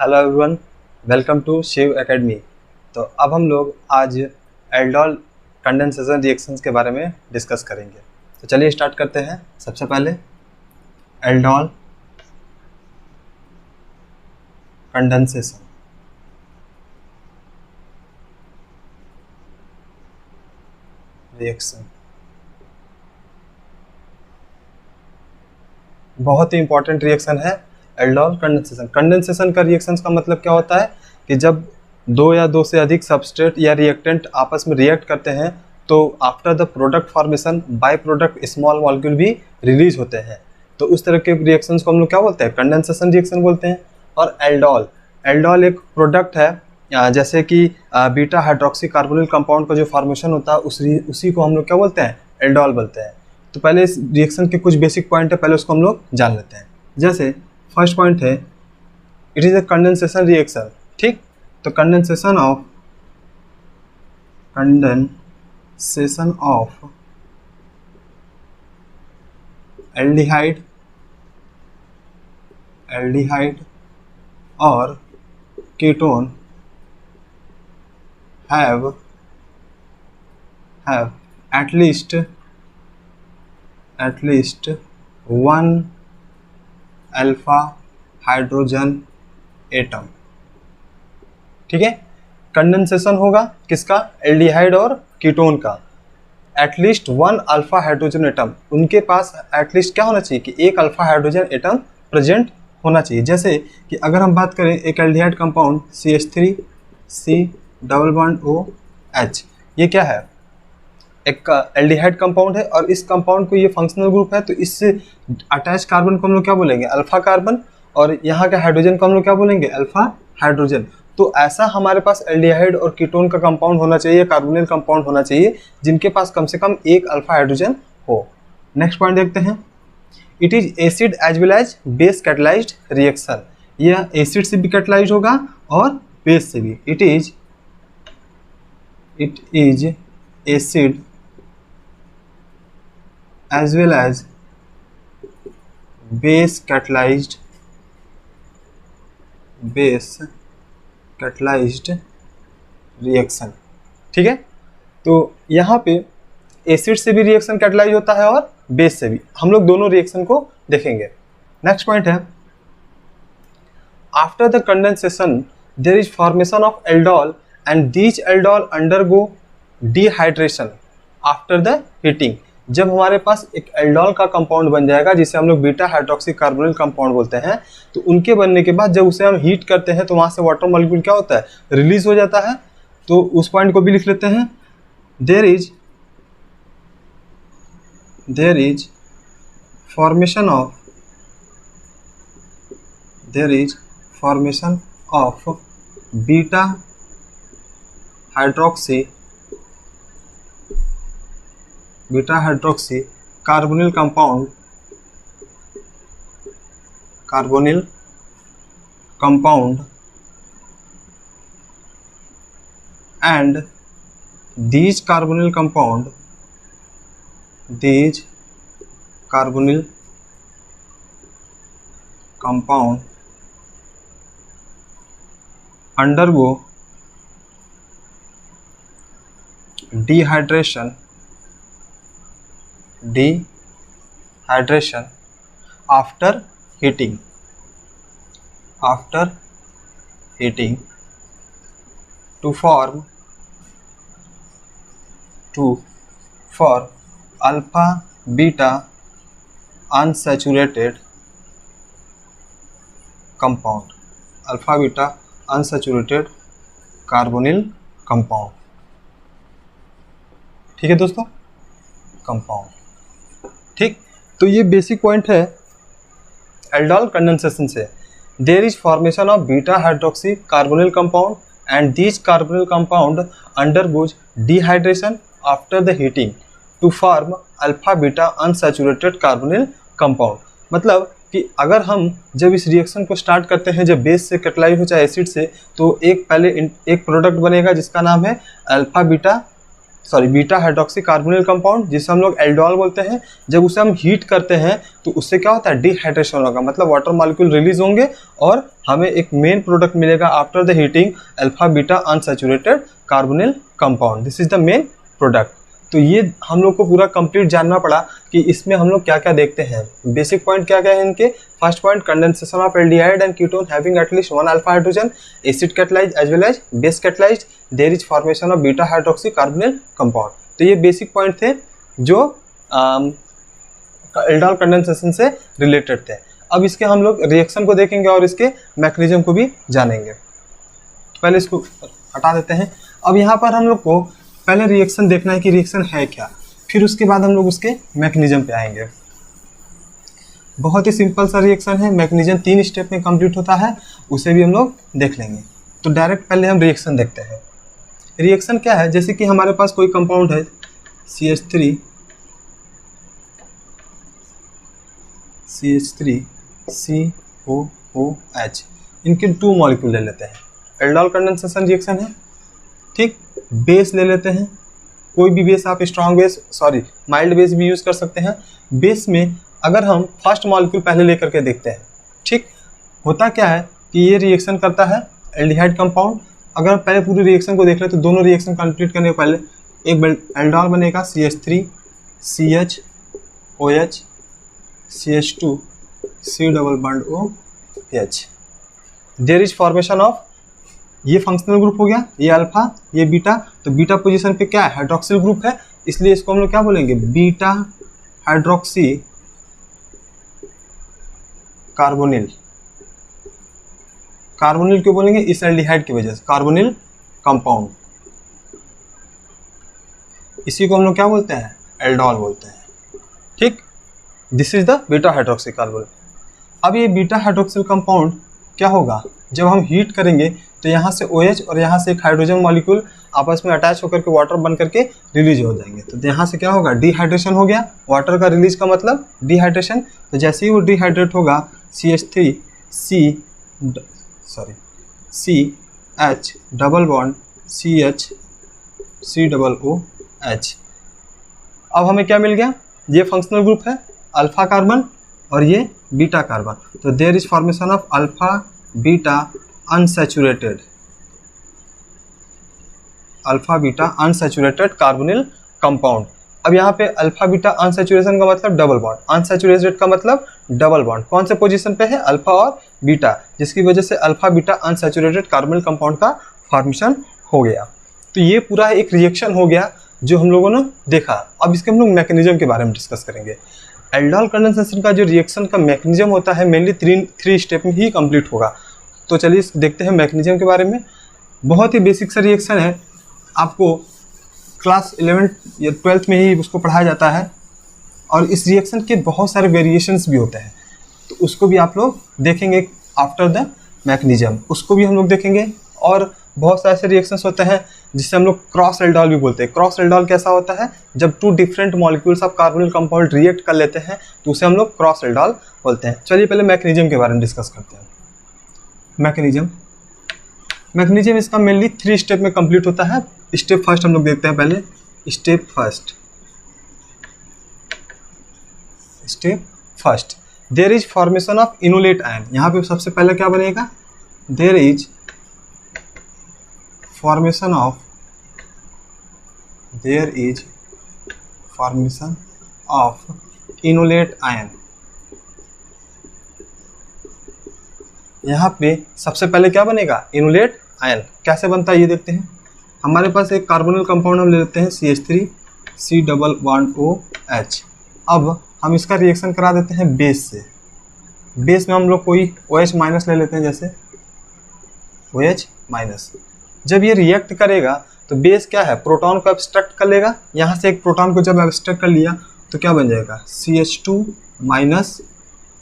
Hello everyone, welcome to Shiv academy. तो अब हम लोग आज एल्डोल कंडेंसेशन रिएक्शंस के बारे में डिस्कस करेंगे। तो चलिए स्टार्ट करते हैं। सबसे पहले एल्डोल कंडेंसेशन। रिएक्शन बहुत ही इंपॉर्टेंट रिएक्शन है एल्डोल कंडेंसेशन। कंडेंसेशन का रिएक्शंस का मतलब क्या होता है कि जब दो या दो से अधिक सबस्ट्रेट या रिएक्टेंट आपस में रिएक्ट करते हैं तो after the product formation by product small molecule भी रिलीज होते हैं। तो उस तरह के रिएक्शंस को हम लोग क्या बोलते हैं? कंडेंसेशन रिएक्शन बोलते हैं। और एल्डोल एक प्रोडक्ट है, जैसे कि बीटा हाइड्रोक्सी कार्बोनिल कंपाउंड का जो फॉर्मेशन होता है उसी को हम लोग क्या बोलते हैं? एल्डोल बोलते हैं। तो पहले इस रिएक्शन के कुछ बेसिक पॉइंट है, पहले उसको हम लोग जान लेते हैं। जैसे फर्स्ट पॉइंट है, it is a condensation reaction. ठीक, तो कंडेंसेशन ऑफ एल्डिहाइड और ketone have at least one alpha hydrogen atom. ठीक है, कंडेंसेशन होगा किसका? एल्डिहाइड और कीटोन का। At least one alpha hydrogen atom, उनके पास एटलीस्ट क्या होना चाहिए कि एक अल्फा हाइड्रोजन एटम प्रेजेंट होना चाहिए। जैसे कि अगर हम बात करें एक aldehyde compound CH3C double bond OH, ये क्या है? एक एल्डिहाइड कंपाउंड है और इस कंपाउंड को ये फंक्शनल ग्रुप है, तो इससे अटैच कार्बन को हम लोग क्या बोलेंगे? Alpha carbon. और यहाँ के हाइड्रोजन को हम लोग क्या बोलेंगे? Alpha hydrogen. तो ऐसा हमारे पास एल्डिहाइड और कीटोन का कंपाउंड होना चाहिए, कार्बोनिल कंपाउंड होना चाहिए, जिनके पास कम से कम एक अल्फा हाइड्रोजन हो। नेक्स्ट पॉइंट देखते हैं, it is acid as well as base catalyzed reaction. यह एसिड से भी कैटलाइज होगा और बेस से भी। It is acid as well as base catalyzed reaction. ठीक है, तो यहाँ पे एसिड से भी रिएक्शन कैटलाइज होता है और बेस से भी। हम लोग दोनों रिएक्शन को देखेंगे। नेक्स्ट पॉइंट है, after the condensation there is formation of aldol and these aldol undergo dehydration after the heating. जब हमारे पास एक एल्डोल का कंपाउंड बन जाएगा, जिसे हम लोग बीटा हाइड्रोक्सी कार्बोनिल कंपाउंड बोलते हैं, तो उनके बनने के बाद जब उसे हम हीट करते हैं तो वहाँ से वाटर मॉलिक्यूल क्या होता है? रिलीज हो जाता है। तो उस पॉइंट को भी लिख लेते हैं, there is formation of beta hydroxy carbonyl compound and these carbonyl compound undergo dehydration after heating to form alpha beta unsaturated compound, carbonyl compound। ठीक है दोस्तों, कंपाउंड। ठीक, तो ये बेसिक पॉइंट है एल्डोल कंडेंसेशन से। There is formation of beta hydroxy carbonyl compound and these carbonyl compound undergoes dehydration after the heating to form alpha beta unsaturated carbonyl compound. मतलब कि अगर हम जब इस रिएक्शन को स्टार्ट करते हैं, जब बेस से कैटलाइज हो चाहे एसिड से, तो पहले एक प्रोडक्ट बनेगा जिसका नाम है alpha beta sorry beta hydroxy carbonyl compound, जिसे हम लोग एल्डोल बोलते हैं। जब उसे हम हीट करते हैं तो उससे क्या होता है, डिहाइड्रेशन होगा, मतलब वाटर मॉलिक्यूल रिलीज होंगे और हमें एक मेन प्रोडक्ट मिलेगा after the heating, alpha beta unsaturated carbonyl compound. This is the main product. तो ये हम लोग को पूरा कंप्लीट जानना पड़ा कि इसमें हम लोग क्या क्या देखते हैं। बेसिक पॉइंट क्या क्या है इनके। First point, condensation of aldehyde and ketone having at least one alpha hydrogen, acid catalyzed as well as base catalyzed, there is formation of beta hydroxy carbonyl compound. तो ये बेसिक पॉइंट थे जो aldol condensation से related थे। अब इसके हम लोग रिएक्शन को देखेंगे और इसके मैकेनिज्म को भी जानेंगे। पहले इसको हटा देते हैं। अब यहाँ पर हम लोग को पहले रिएक्शन देखना है कि रिएक्शन है क्या, फिर उसके बाद हम लोग उसके मैकेनिज्म पे आएंगे। बहुत ही सिंपल सा रिएक्शन है, मैकेनिज्म 3 स्टेप में कंप्लीट होता है, उसे भी हम लोग देख लेंगे। तो डायरेक्ट पहले हम रिएक्शन देखते हैं। रिएक्शन क्या है, जैसे कि हमारे पास कोई कंपाउंड है CH3 COOH, इनके 2 मॉलिक्यूल ले लेते हैं, एल्डोल कंडेंसेशन रिएक्शन है। ठीक, बेस ले लेते हैं, कोई भी बेस, आप strong base, sorry mild base भी यूज़ कर सकते हैं। बेस में अगर हम फर्स्ट मॉलिक्यूल पहले लेकर के देखते हैं, ठीक, होता क्या है कि ये रिएक्शन करता है एल्डिहाइड कंपाउंड। अगर पहले पूरी रिएक्शन को देख ले तो दोनों रिएक्शन कंप्लीट करने के पहले एक एल्डोल बनेगा CH3 CHOH CH2 C double bond OH। There is formation of, ये फंक्शनल ग्रुप हो गया, ये अल्फा ये बीटा। तो बीटा पोजीशन पे क्या है, हाइड्रोक्सिल ग्रुप है, इसलिए इसको हम लोग क्या बोलेंगे, बीटा हाइड्रोक्सी कार्बोनिल। कार्बोनिल क्यों बोलेंगे, इस एल्डिहाइड की वजह से, कार्बोनिल कंपाउंड, इसी को हम लोग क्या बोलते हैं, एल्डोल बोलते हैं। ठीक, this is the beta hydroxy carbonyl. अब ये बीटा हाइड्रोक्सिल कंपाउंड क्या होगा, जब हम हीट करेंगे तो यहाँ से OH और यहाँ से एक हाइड्रोजन मॉलिक्यूल आपस में अटैच होकर के वाटर बन करके रिलीज हो जाएंगे। तो यहाँ से क्या होगा, डिहाइड्रेशन हो गया। वाटर का रिलीज का मतलब डिहाइड्रेशन। तो जैसे ही वो डिहाइड्रेट होगा CH3 CH double bond CH C double OH। अब हमें क्या मिल गया, ये फंक्शनल ग्रुप है अल्फा कार्बन और ये बीटा कार्बन। तो there is formation of alpha beta unsaturated, alpha beta unsaturated carbonyl compound. अब यहाँ पे अल्फा बीटा अनसैचुरेशन का मतलब डबल बॉन्ड, अनसैचुरेटेड का मतलब डबल बॉन्ड। कौन से पोजीशन पे है, अल्फा और बीटा, जिसकी वजह से alpha beta unsaturated carbonyl compound का फॉर्मेशन हो गया। तो ये पूरा एक रिएक्शन हो गया जो हम लोगों ने देखा। अब इसके हम लोग मैकेनिज्म के बारे में डिस्कस करेंगे। एल्डोल कंडेंसेशन का जो रिएक्शन का मैकेनिज्म होता है मेनली 3 स्टेप में ही कंप्लीट होगा। तो चलिए देखते हैं मैकेनिज्म के बारे में। बहुत ही बेसिक सा रिएक्शन है, आपको क्लास 11 या 12th में ही उसको पढ़ाया जाता है, और इस रिएक्शन के बहुत सारे वेरिएशंस भी होते हैं, तो उसको भी आप लोग देखेंगे आफ्टर द मैकेनिज्म, उसको भी हम लोग देखेंगे। और बहुत सारे ऐसे रिएक्शंस होते हैं जिससे हम लोग क्रॉस एल्डोल भी बोलते हैं। क्रॉस एल्डोल कैसा होता है, जब 2 different molecules of carbonyl compound react कर लेते हैं तो उसे हम लोग क्रॉस एल्डोल बोलते हैं। चलिए पहले मैकेनिज्म के बारे में डिस्कस करते हैं। मैकेनिज्म इसका मेनली 3 स्टेप में कंप्लीट होता है। स्टेप फर्स्ट हम लोग देखते हैं पहले। Step first there is formation of enolate ion. यहाँ पे सबसे पहले क्या बनेगा, there is formation of enolate ion. यहाँ पे सबसे पहले क्या बनेगा, इनोलेट आयन। कैसे बनता है ये देखते हैं। हमारे पास एक कार्बोनिल कंपाउंड हम ले लेते हैं CH3 C double bond OH। अब हम इसका रिएक्शन करा देते हैं बेस से। बेस में हम लोग कोई OH माइनस ले लेते हैं, जैसे OH माइनस। जब ये रिएक्ट करेगा तो बेस क्या है, प्रोटॉन को एब्स्ट्रैक्ट कर लेगा। यहाँ से एक प्रोटॉन को जब एब्स्ट्रैक्ट कर लिया तो क्या बन जाएगा, CH2 minus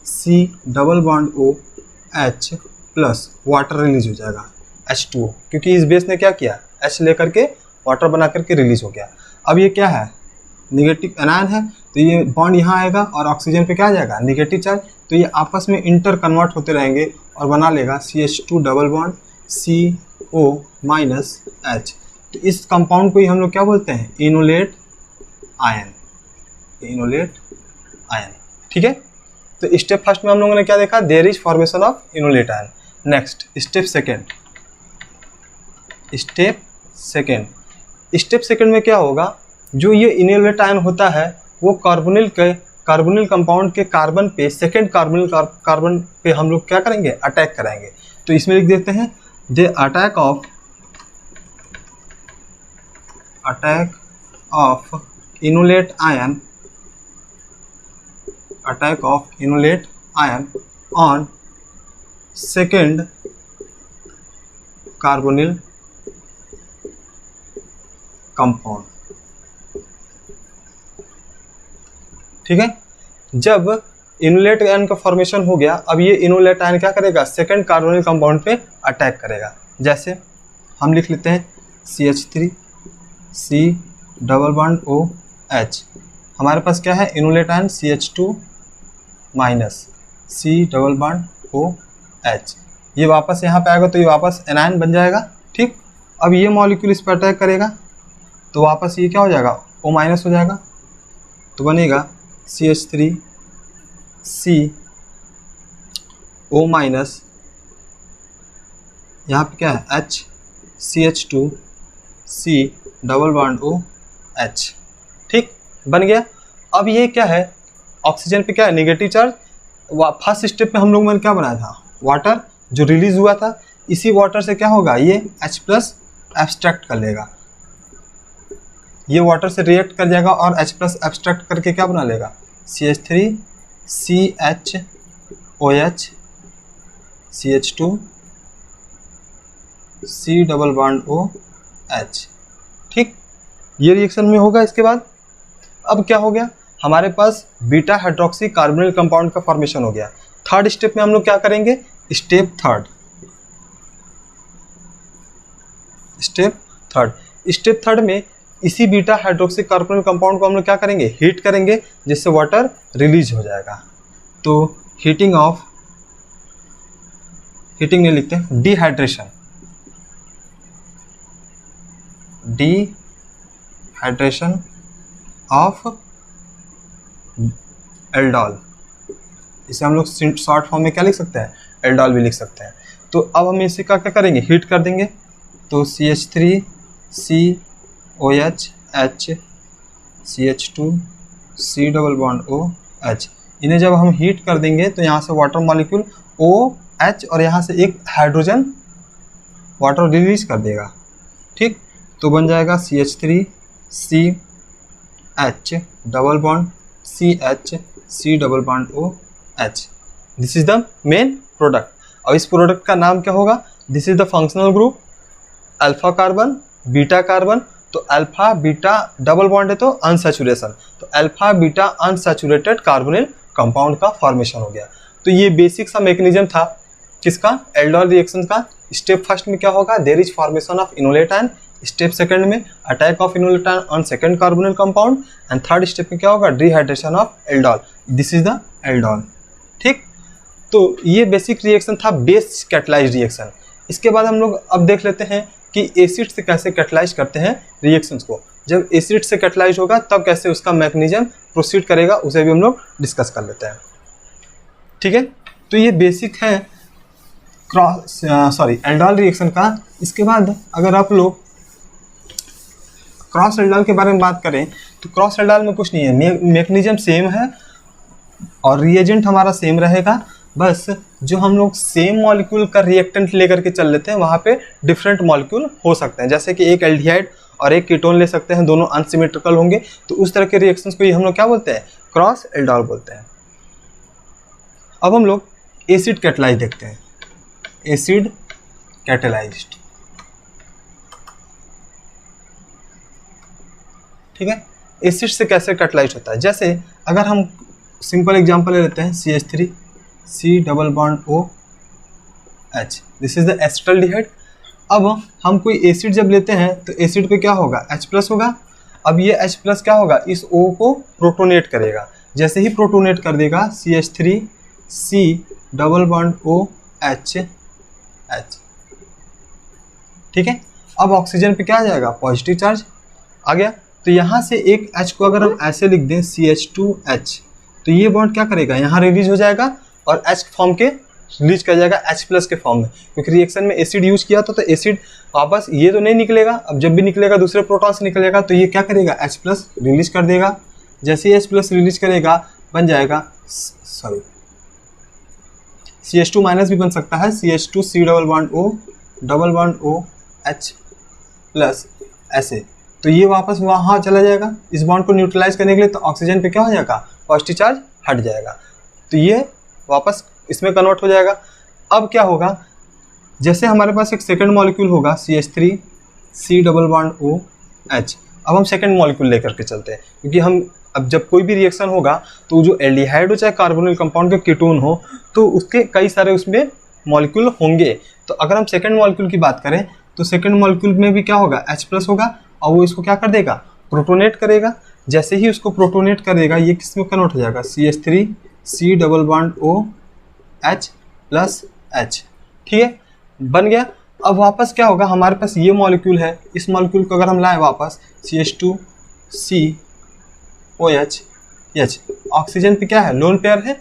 C double bond OH plus water release हो जाएगा H2O, क्योंकि इस बेस ने क्या किया, H लेकर के वाटर बना करके रिलीज हो गया। अब ये क्या है, निगेटिव एनायन है, तो ये बॉन्ड यहाँ आएगा और ऑक्सीजन पे क्या आ जाएगा, निगेटिव चार्ज। तो ये आपस में इंटर कन्वर्ट होते रहेंगे और बना लेगा CH2 double bond CO minus H। तो इस कंपाउंड को ही हम लोग क्या बोलते हैं, इनोलेट आयन, इनोलेट आयन। ठीक है, तो स्टेप फर्स्ट में हम लोगों ने क्या देखा, there is formation of enolate ion. Next step second, step second में क्या होगा, जो ये इनोलेट आयन होता है वो कार्बोनिल कंपाउंड के कार्बन पे, सेकेंड कार्बन पे हम लोग क्या करेंगे, अटैक कराएंगे। तो इसमें लिख देते हैं the attack of enolate ion, attack of enolate ion on second carbonyl compound. ठीक है, जब इनोलेट आयन का फॉर्मेशन हो गया, अब ये इनोलेट आयन क्या करेगा, सेकेंड कार्बोनिल कंपाउंड पे अटैक करेगा। जैसे हम लिख लेते हैं CH3 C double bond OH, हमारे पास क्या है, enolate ion CH2 minus C double bond OH, ये वापस यहाँ पे आएगा तो ये वापस एनायन बन जाएगा। ठीक, अब ये मॉलिक्यूल इस पर अटैक करेगा तो वापस ये क्या हो जाएगा, O माइनस हो जाएगा, तो बनेगा CH3 C O माइनस, यहाँ पे क्या है H CH2 C double bond OH। ठीक, बन गया। अब ये क्या है, ऑक्सीजन पे क्या है, नेगेटिव चार्ज। फर्स्ट स्टेप में हम लोगों ने क्या बनाया था, वाटर जो रिलीज हुआ था, इसी वाटर से क्या होगा, ये H प्लस एब्स्ट्रैक्ट कर लेगा, ये वाटर से रिएक्ट कर जाएगा और H प्लस एब्स्ट्रैक्ट करके क्या बना लेगा, CH3 CHOH CH2 C double bond OH। ठीक, ये रिएक्शन में होगा। इसके बाद अब क्या हो गया, हमारे पास बीटा हाइड्रोक्सी कार्बोनिल कंपाउंड का फॉर्मेशन हो गया। थर्ड स्टेप में हम लोग क्या करेंगे, स्टेप थर्ड में इसी बीटा हाइड्रोक्सी कार्बोनिल कंपाउंड को हम लोग क्या करेंगे, हीट करेंगे, जिससे वाटर रिलीज हो जाएगा। तो हीटिंग में लिखते हैं डिहाइड्रेशन ऑफ एल्डोल, इसे हम लोग शॉर्ट फॉर्म में क्या लिख सकते हैं, एल्डोल भी लिख सकते हैं। तो अब हम इसे क्या करेंगे, हीट कर देंगे। तो CH3 COH H CH2 C double bond OH, इन्हें जब हम हीट कर देंगे तो यहाँ से वाटर मॉलिक्यूल OH और यहाँ से एक हाइड्रोजन वाटर रिलीज कर देगा। ठीक, तो बन जाएगा CH3 CH double bond CH C double bond OH। This is the main product. और इस प्रोडक्ट का नाम क्या होगा, this is the functional group alpha carbon beta carbon. तो अल्फा बीटा डबल बॉन्ड है तो अनसैचुरेशन, तो alpha beta unsaturated carbonyl compound का फॉर्मेशन हो गया। तो ये बेसिक सा मैकेनिज्म था किसका, एल्डोल रिएक्शन का। स्टेप फर्स्ट में क्या होगा, there is formation of enolate ion. Step second में attack of enolate ion on second carbonyl compound. And third step में क्या होगा, dehydration of aldol. This is the aldol. ठीक, तो ये बेसिक रिएक्शन था, बेस कैटलाइज्ड रिएक्शन। इसके बाद हम लोग अब देख लेते हैं कि एसिड से कैसे कैटलाइज करते हैं रिएक्शंस को। जब एसिड से कैटलाइज होगा तब कैसे उसका मैकेनिज्म प्रोसीड करेगा, उसे भी हम लोग डिस्कस कर लेते हैं। ठीक है, तो ये बेसिक है एल्डोल रिएक्शन का। इसके बाद अगर आप लोग क्रॉस एल्डोल के बारे में बात करें तो क्रॉस एल्डोल में कुछ नहीं है, मैकेनिज्म सेम है और रिएजेंट हमारा सेम रहेगा। बस जो हम लोग सेम मॉलिक्यूल का रिएक्टेंट लेकर के चल लेते हैं, वहाँ पे डिफरेंट मॉलिक्यूल हो सकते हैं। जैसे कि एक एल्डिहाइड और एक कीटोन ले सकते हैं, दोनों अनसिमेट्रिकल होंगे, तो उस तरह के रिएक्शंस को ही हम लोग क्या बोलते हैं, क्रॉस एल्डोल बोलते हैं। अब हम लोग एसिड कैटलाइज देखते हैं, एसिड कैटलाइज्ड। ठीक है, एसिड से कैसे कैटलाइज होता है, जैसे अगर हम सिंपल एग्जांपल ले लेते हैं CH3 C double bond OH, this is the acetaldehyde. अब हम कोई एसिड जब लेते हैं तो एसिड पे क्या होगा, H प्लस होगा। अब ये H प्लस क्या होगा, इस O को प्रोटोनेट करेगा। जैसे ही प्रोटोनेट कर देगा CH3 C double bond OH H। ठीक है, अब ऑक्सीजन पे क्या आ जाएगा, पॉजिटिव चार्ज आ गया। तो यहाँ से एक H को अगर हम ऐसे लिख दें CH2H, तो ये बॉन्ड क्या करेगा, यहाँ रिलीज हो जाएगा और H फॉर्म के रिलीज कर जाएगा H+ के फॉर्म में, क्योंकि रिएक्शन में एसिड यूज किया तो एसिड वापस ये तो नहीं निकलेगा, अब जब भी निकलेगा दूसरे प्रोटॉन से निकलेगा, तो ये क्या करेगा, H+ रिलीज कर देगा। जैसे ही H+ रिलीज करेगा बन जाएगा CH2- भी बन सकता है, CH2 C double bond O H+ ऐसे, तो ये वापस वहाँ चला जाएगा इस बॉन्ड को न्यूट्रलाइज करने के लिए, तो ऑक्सीजन पे क्या हो जाएगा, पॉजिटिव चार्ज हट जाएगा, तो ये वापस इसमें कन्वर्ट हो जाएगा। अब क्या होगा, जैसे हमारे पास एक सेकंड मॉलिक्यूल होगा CH3 C double bond O H, अब हम सेकंड मॉलिक्यूल लेकर के चलते हैं, क्योंकि हम अब जब कोई भी रिएक्शन होगा तो जो एल्डिहाइड हो चाहे कार्बोनिल कंपाउंड का कीटोन हो, तो उसके कई सारे उसमें मॉलिक्यूल होंगे। तो अगर हम सेकंड मॉलिक्यूल की बात करें तो सेकंड मॉलिक्यूल में भी क्या होगा, H+ होगा और वो इसको क्या कर देगा, प्रोटोनेट करेगा। जैसे ही उसको प्रोटोनेट करेगा ये किस में कन्वर्ट हो जाएगा, CH3 C double bond O H+H, ठीक है, बन गया। अब वापस क्या होगा, हमारे पास ये मॉलिक्यूल है, इस मॉलिक्यूल को अगर हम लाएं वापस CH2 COH H, ऑक्सीजन पे क्या है, लोन पेयर है,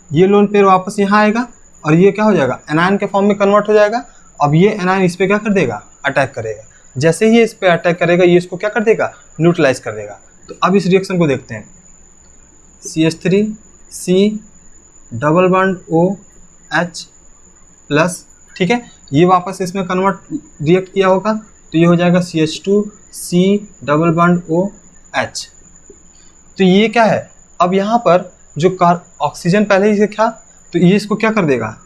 ये लोन पेयर वापस यहाँ आएगा और ये क्या हो जाएगा, एनायन के फॉर्म में कन्वर्ट हो जाएगा। अब ये एनायन इस पे क्या कर देगा, अटैक करेगा। जैसे ही इस पे अटैक करेगा ये इसको क्या कर देगा, न्यूट्रलाइज कर देगा। तो अब इस रिएक्शन को देखते हैं, CH3 C double bond O H+, ठीक है, ये वापस इसमें कन्वर्ट रिएक्ट किया होगा, तो ये हो जाएगा CH2 C double bond O H। तो ये क्या है, अब यहाँ पर जो ऑक्सीजन पहले ही से था, तो ये इसको क्या कर देगा,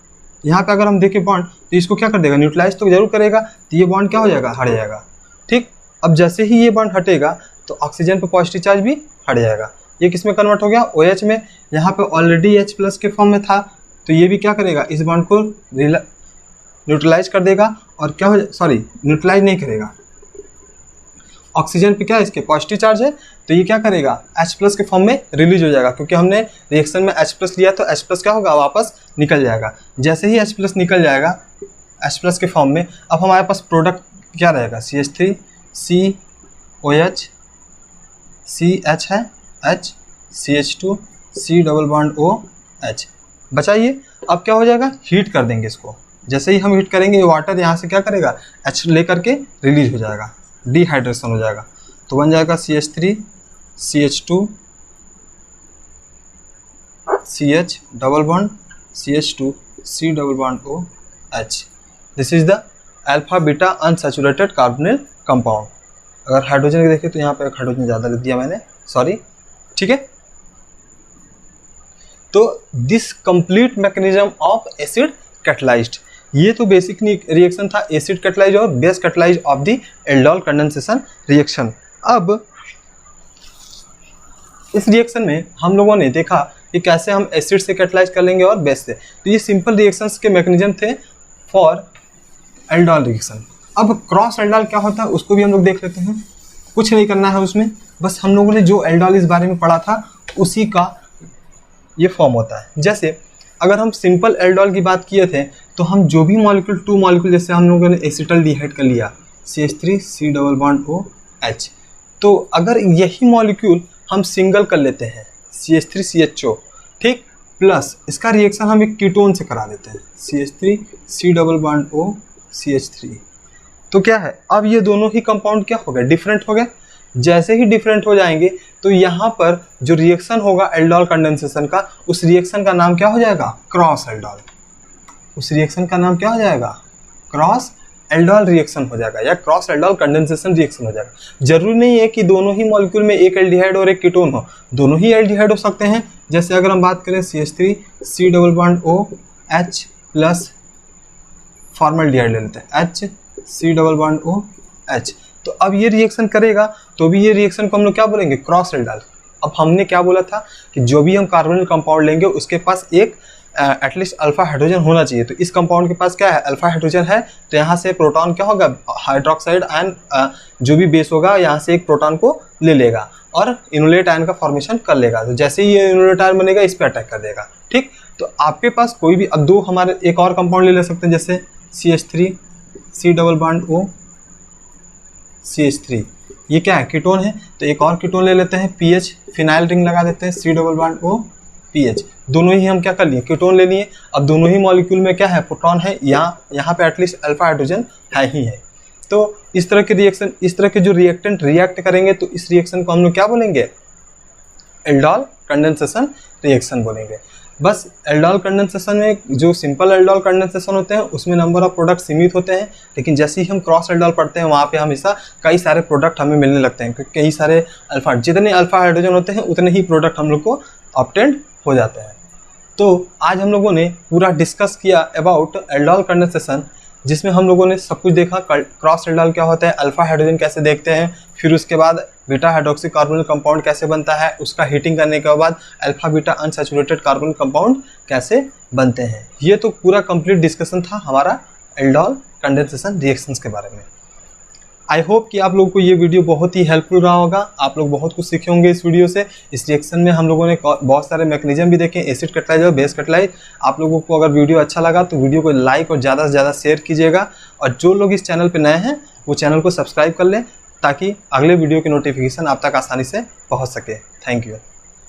यहाँ पे अगर हम देखें बॉन्ड, तो इसको क्या कर देगा, न्यूट्रलाइज तो जरूर करेगा, तो ये बॉन्ड क्या हो जाएगा, हट जाएगा। ठीक, अब जैसे ही ये बॉन्ड हटेगा तो ऑक्सीजन पे पॉजिटिव चार्ज भी हट जाएगा। ये किस में कन्वर्ट हो गया, OH में, यहाँ पे ऑलरेडी H+ के फॉर्म में था, तो ये भी क्या करेगा, इस बॉन्ड को न्यूट्रलाइज कर देगा और क्या हो न्यूट्रलाइज नहीं करेगा, ऑक्सीजन पे क्या है, इसके पॉजिटिव चार्ज है, तो ये क्या करेगा, H+ के फॉर्म में रिलीज हो जाएगा, क्योंकि हमने रिएक्शन में H+ लिया तो H+ क्या होगा, वापस निकल जाएगा। जैसे ही H+ निकल जाएगा H+ के फॉर्म में, अब हमारे पास प्रोडक्ट क्या रहेगा, CH3 COH CH है H, CH2 C double bond O H बचाइए। अब क्या हो जाएगा, हीट कर देंगे इसको, जैसे ही हम हीट करेंगे ये वाटर यहाँ से क्या करेगा, H लेकर के रिलीज हो जाएगा, डिहाइड्रेशन हो जाएगा, तो बन जाएगा CH3 CH2 CH double bond CH2 C double bond O H। This is the alpha beta unsaturated carbonyl compound. अगर हाइड्रोजन देखें तो यहाँ पे एक हाइड्रोजन ज़्यादा लिख दिया मैंने, सॉरी, ठीक है। तो this complete mechanism of acid catalysed, ये तो बेसिक रिएक्शन था एसिड कैटलाइज और base catalyse of the aldol condensation reaction. अब इस रिएक्शन में हम लोगों ने देखा कि कैसे हम एसिड से कैटलाइज कर लेंगे और बेस से, तो ये सिंपल रिएक्शंस के मैकेनिज्म थे फॉर एल्डोल रिएक्शन। अब क्रॉस एल्डोल क्या होता है उसको भी हम लोग देख लेते हैं। कुछ नहीं करना है उसमें, बस हम लोगों ने जो एल्डोल इस बारे में पढ़ा था उसी का ये फॉर्म होता है। जैसे अगर हम सिंपल एल्डोल की बात किए थे तो हम जो भी मॉलिक्यूल, टू मॉलिक्यूल, जैसे हम लोगों ने एसिटल्डिहाइड का लिया CH3 C double bond O H, तो अगर यही मॉलिक्यूल हम सिंगल कर लेते हैं CH3 CHO, ठीक, प्लस इसका रिएक्शन हम एक कीटोन से करा देते हैं CH3 C double bond O CH3, तो क्या है, अब ये दोनों ही कंपाउंड क्या हो गए, डिफरेंट हो गए। जैसे ही डिफरेंट हो जाएंगे तो यहाँ पर जो रिएक्शन होगा एल्डोल कंडेंसेशन का, उस रिएक्शन का नाम क्या हो जाएगा, क्रॉस एल्डोल। उस रिएक्शन का नाम क्या हो जाएगा, क्रॉस एल्डोल रिएक्शन हो जाएगा या क्रॉस एल्डोल कंडेंसेशन रिएक्शन हो जाएगा। जरूरी नहीं है कि दोनों ही मॉलिक्यूल में एक एल्डिहाइड और एक कीटोन हो, दोनों ही एल्डिहाइड हो सकते हैं। जैसे अगर हम बात करें CH3 C double bond O H plus formaldehyde ले लेते हैं H C double bond O H, तो अब ये रिएक्शन करेगा तो भी ये रिएक्शन को हम लोग क्या बोलेंगे, क्रॉस एल्डोल। अब हमने क्या बोला था कि जो भी हम कार्बोनिल कंपाउंड लेंगे उसके पास एक एटलीस्ट अल्फा हाइड्रोजन होना चाहिए, तो इस कंपाउंड के पास क्या है, अल्फा हाइड्रोजन है, तो यहाँ से प्रोटॉन क्या होगा, हाइड्रोक्साइड आयन जो भी बेस होगा यहाँ से एक प्रोटॉन को ले लेगा और इनोलेट आयन का फॉर्मेशन कर लेगा। तो जैसे ही ये इनोलेट आयन बनेगा इस पर अटैक कर देगा, ठीक। तो आपके पास कोई भी, अब दो हमारे एक और कंपाउंड ले सकते हैं, जैसे CH3 C double bond O CH3। ये क्या है, कीटोन है। तो एक और कीटोन ले लेते हैं, PH, फिनाइल रिंग लगा देते हैं, C double bond O PH। दोनों ही हम क्या कर लिए, कीटोन ले लिए। अब दोनों ही मॉलिक्यूल में क्या है, प्रोटॉन है, यहाँ पे एटलीस्ट अल्फा हाइड्रोजन है ही है। तो इस तरह के रिएक्शन, इस तरह के जो रिएक्टेंट रिएक्ट करेंगे तो इस रिएक्शन को हम लोग क्या बोलेंगे, एल्डोल कंडेंसेशन रिएक्शन बोलेंगे। बस एल्डोल कंडेंसेशन में जो सिंपल एल्डोल कंडेंसेशन होते हैं उसमें नंबर ऑफ प्रोडक्ट सीमित होते हैं, लेकिन जैसे ही हम क्रॉस एल्डोल पढ़ते हैं वहाँ पे हमेशा कई सारे प्रोडक्ट हमें मिलने लगते हैं, क्योंकि कई सारे अल्फा, जितने अल्फा हाइड्रोजन होते हैं उतने ही प्रोडक्ट हम लोग को ऑब्टेंड हो जाते हैं। तो आज हम लोगों ने पूरा डिस्कस किया अबाउट एल्डोल कंडेंसेशन, जिसमें हम लोगों ने सब कुछ देखा, क्रॉस एल्डोल क्या होता है, अल्फा हाइड्रोजन कैसे देखते हैं, फिर उसके बाद बीटा हाइड्रोक्सी कार्बोनिल कंपाउंड कैसे बनता है, उसका हीटिंग करने के बाद alpha beta unsaturated carbonyl compound कैसे बनते हैं। ये तो पूरा कंप्लीट डिस्कशन था हमारा एल्डोल कंडेंसेशन रिएक्शंस के बारे में। आई होप कि आप लोगों को ये वीडियो बहुत ही हेल्पफुल रहा होगा, आप लोग बहुत कुछ सीखे होंगे इस वीडियो से। इस रिएक्शन में हम लोगों ने बहुत सारे मैकेनिज्म भी देखे, एसिड कैटालाइज और बेस कैटालाइज। आप लोगों को अगर वीडियो अच्छा लगा तो वीडियो को लाइक और ज़्यादा से ज़्यादा शेयर कीजिएगा, और जो लोग इस चैनल पर नए हैं वो चैनल को सब्सक्राइब कर लें, ताकि अगले वीडियो की नोटिफिकेशन आप तक आसानी से पहुँच सके। Thank you.